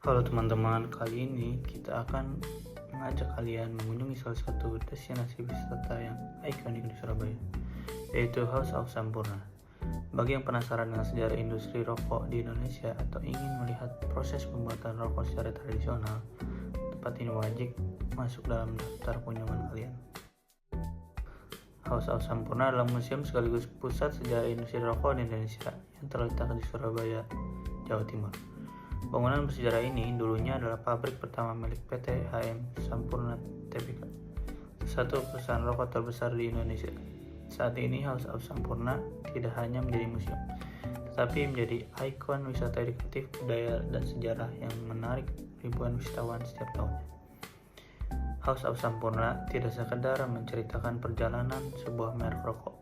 Halo teman-teman, kali ini kita akan mengajak kalian mengunjungi salah satu destinasi wisata yang ikonik di Surabaya, yaitu House of Sampurna. Bagi yang penasaran dengan sejarah industri rokok di Indonesia atau ingin melihat proses pembuatan rokok secara tradisional, tempat ini wajib masuk dalam daftar kunjungan kalian. House of Sampurna adalah museum sekaligus pusat sejarah industri rokok di Indonesia yang terletak di Surabaya, Jawa Timur. Bangunan bersejarah ini dulunya adalah pabrik pertama milik PT HM Sampurna Tbk, satu perusahaan rokok terbesar di Indonesia. Saat ini House of Sampurna tidak hanya menjadi museum, tetapi menjadi ikon wisata edukatif, budaya, dan sejarah yang menarik ribuan wisatawan setiap tahunnya. House of Sampurna tidak sekedar menceritakan perjalanan sebuah merek rokok,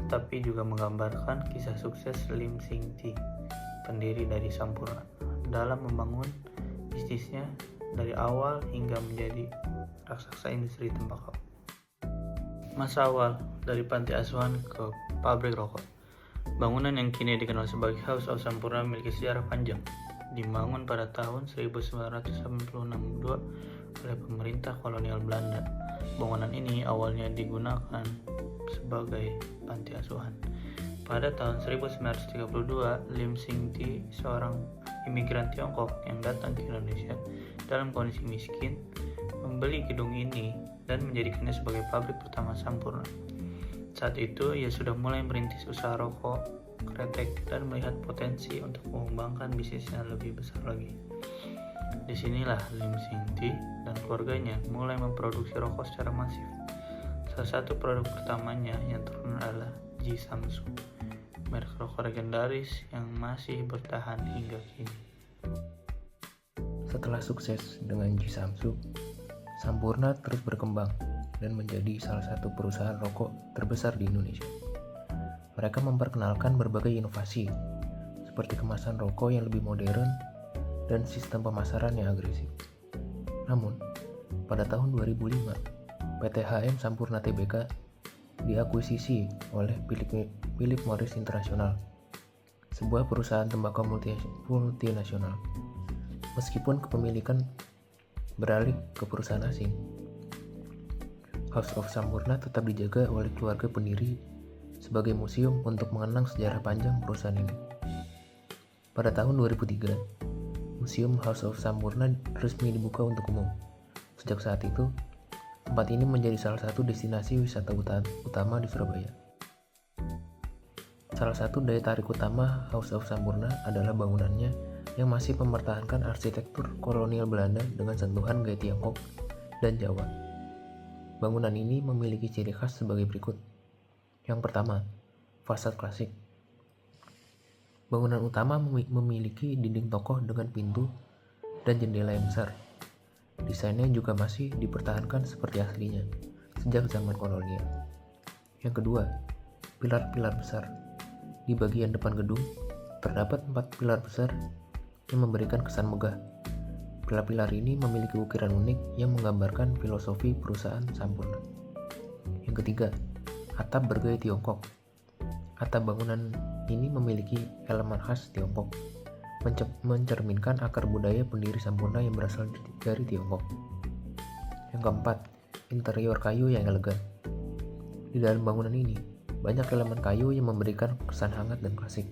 tetapi juga menggambarkan kisah sukses Lim Sing Ti, pendiri dari Sampurna, dalam membangun bisnisnya dari awal hingga menjadi raksasa industri tembakau. Masa awal dari panti asuhan ke pabrik rokok. Bangunan yang kini dikenal sebagai House of Sampurna memiliki sejarah panjang. Dibangun pada tahun 1986 oleh pemerintah kolonial Belanda. Bangunan ini awalnya digunakan sebagai panti asuhan. Pada tahun 1932, Lim Sing Ti, seorang imigran Tiongkok yang datang ke Indonesia dalam kondisi miskin, membeli gedung ini dan menjadikannya sebagai pabrik pertama Sampurna. Saat itu, ia sudah mulai merintis usaha rokok, kretek, dan melihat potensi untuk mengembangkan bisnisnya lebih besar lagi. Disinilah Lim Sing Ti dan keluarganya mulai memproduksi rokok secara masif. Salah satu produk pertamanya yang terkenal adalah Ji Samsu, merek rokok legendaris yang masih bertahan hingga kini. Setelah sukses dengan Ji Samsu, Sampurna terus berkembang dan menjadi salah satu perusahaan rokok terbesar di Indonesia. Mereka memperkenalkan berbagai inovasi, seperti kemasan rokok yang lebih modern dan sistem pemasaran yang agresif. Namun, pada tahun 2005, PT HM Sampurna Tbk diakuisisi oleh Philip Morris International, sebuah perusahaan tembakau multinasional. Meskipun kepemilikan beralih ke perusahaan asing, House of Sampurna tetap dijaga oleh keluarga pendiri sebagai museum untuk mengenang sejarah panjang perusahaan ini. Pada tahun 2003, Museum House of Sampurna resmi dibuka untuk umum. Sejak saat itu, tempat ini menjadi salah satu destinasi wisata utama di Surabaya. Salah satu daya tarik utama House of Sampurna adalah bangunannya yang masih mempertahankan arsitektur kolonial Belanda dengan sentuhan gaya Tiongkok dan Jawa. Bangunan ini memiliki ciri khas sebagai berikut. Yang pertama, fasad klasik. Bangunan utama memiliki dinding kokoh dengan pintu dan jendela yang besar. Desainnya juga masih dipertahankan seperti aslinya sejak zaman kolonial. Yang kedua, pilar-pilar besar. Di bagian depan gedung, terdapat 4 pilar besar yang memberikan kesan megah. Pilar-pilar ini memiliki ukiran unik yang menggambarkan filosofi perusahaan Sampurna. Yang ketiga, atap bergaya Tiongkok. Atap bangunan ini memiliki elemen khas Tiongkok, mencerminkan akar budaya pendiri Sampurna yang berasal dari Tiongkok. Yang keempat, interior kayu yang elegan. Di dalam bangunan ini, banyak elemen kayu yang memberikan kesan hangat dan klasik.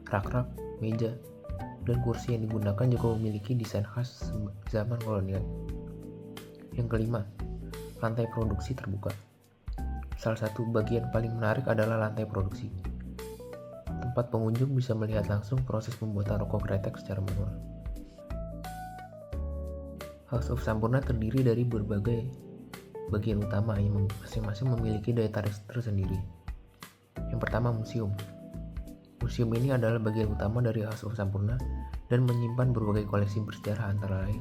Rak-rak, meja, dan kursi yang digunakan juga memiliki desain khas zaman kolonial. Yang kelima, lantai produksi terbuka. Salah satu bagian paling menarik adalah lantai produksi. Tempat pengunjung bisa melihat langsung proses pembuatan rokok kretek secara manual. House of Sampurna terdiri dari berbagai bagian utama yang masing-masing memiliki daya tarik tersendiri. Yang pertama, museum. Museum ini adalah bagian utama dari House of Sampurna dan menyimpan berbagai koleksi bersejarah antara lain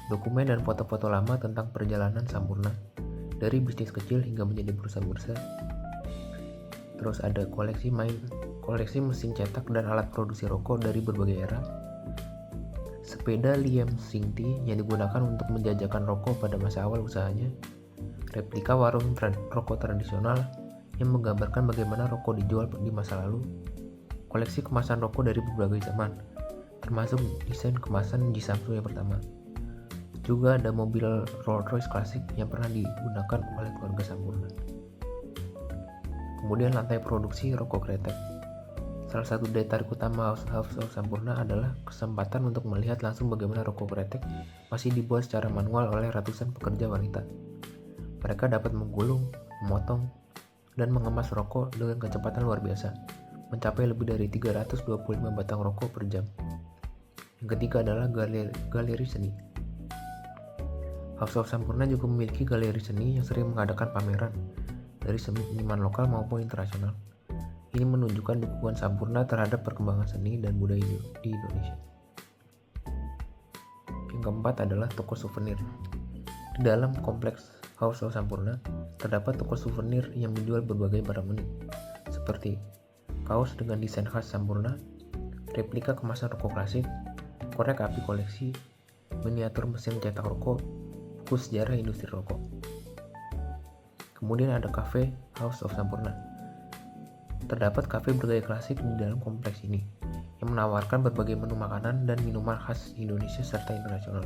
dokumen dan foto-foto lama tentang perjalanan Sampurna dari bisnis kecil hingga menjadi perusahaan besar. Terus ada koleksi mesin cetak dan alat produksi rokok dari berbagai era. Sepeda Lim Sing Ti yang digunakan untuk menjajakan rokok pada masa awal usahanya. Replika warung rokok tradisional yang menggambarkan bagaimana rokok dijual di masa lalu. Koleksi kemasan rokok dari berbagai zaman, termasuk desain kemasan di Samsung yang pertama. Juga ada mobil Rolls-Royce klasik yang pernah digunakan oleh keluarga Sampurna. Kemudian lantai produksi rokok kretek. Salah satu daya tarik utama House of Sampurna adalah kesempatan untuk melihat langsung bagaimana rokok kretek masih dibuat secara manual oleh ratusan pekerja wanita. Mereka dapat menggulung, memotong, dan mengemas rokok dengan kecepatan luar biasa, mencapai lebih dari 325 batang rokok per jam. Yang ketiga adalah galeri seni. House of Sampurna juga memiliki galeri seni yang sering mengadakan pameran dari seniman lokal maupun internasional. Ini menunjukkan dukungan Sampurna terhadap perkembangan seni dan budaya di Indonesia. Yang keempat adalah toko souvenir. Di dalam kompleks House of Sampurna terdapat toko souvenir yang menjual berbagai barang unik, seperti kaos dengan desain khas Sampurna, replika kemasan rokok klasik, korek api koleksi, miniatur mesin cetak rokok, buku sejarah industri rokok. Kemudian ada kafe House of Sampurna. Terdapat kafe bergaya klasik di dalam kompleks ini yang menawarkan berbagai menu makanan dan minuman khas Indonesia serta internasional.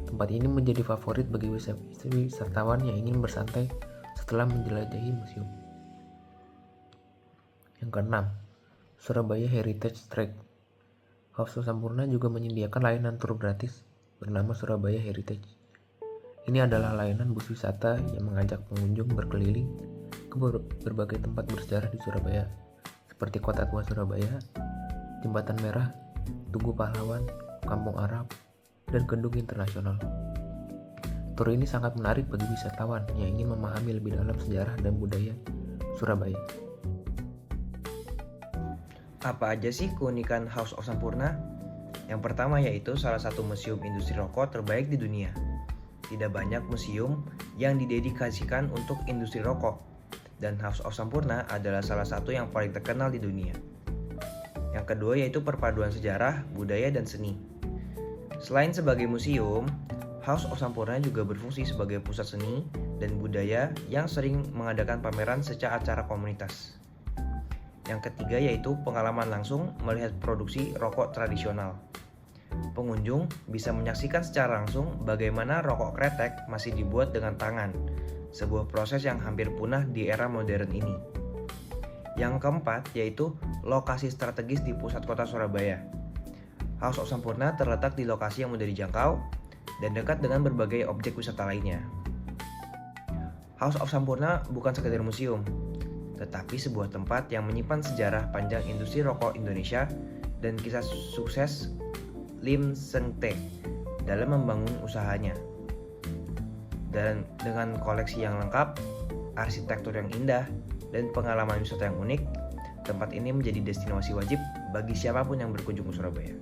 Tempat ini menjadi favorit bagi wisatawan yang ingin bersantai setelah menjelajahi museum. Yang keenam, Surabaya Heritage Track. House of Sampurna juga menyediakan layanan tur gratis bernama Surabaya Heritage. Ini adalah layanan bus wisata yang mengajak pengunjung berkeliling ke berbagai tempat bersejarah di Surabaya, seperti Kota Tua Surabaya, Jembatan Merah, Tugu Pahlawan, Kampung Arab, dan Gedung Internasional. Tur ini sangat menarik bagi wisatawan yang ingin memahami lebih dalam sejarah dan budaya Surabaya. Apa aja sih keunikan House of Sampurna? Yang pertama yaitu salah satu museum industri rokok terbaik di dunia. Tidak banyak museum yang didedikasikan untuk industri rokok, dan House of Sampurna adalah salah satu yang paling terkenal di dunia. Yang kedua yaitu perpaduan sejarah, budaya, dan seni. Selain sebagai museum, House of Sampurna juga berfungsi sebagai pusat seni dan budaya yang sering mengadakan pameran secara acara komunitas. Yang ketiga yaitu pengalaman langsung melihat produksi rokok tradisional. Pengunjung bisa menyaksikan secara langsung bagaimana rokok kretek masih dibuat dengan tangan, sebuah proses yang hampir punah di era modern ini. Yang keempat yaitu lokasi strategis di pusat kota Surabaya. House of Sampurna terletak di lokasi yang mudah dijangkau dan dekat dengan berbagai objek wisata lainnya. House of Sampurna bukan sekedar museum, tetapi sebuah tempat yang menyimpan sejarah panjang industri rokok Indonesia dan kisah sukses Lim Seng Teh dalam membangun usahanya. Dan dengan koleksi yang lengkap, arsitektur yang indah, dan pengalaman wisata yang unik, tempat ini menjadi destinasi wajib bagi siapapun yang berkunjung ke Surabaya.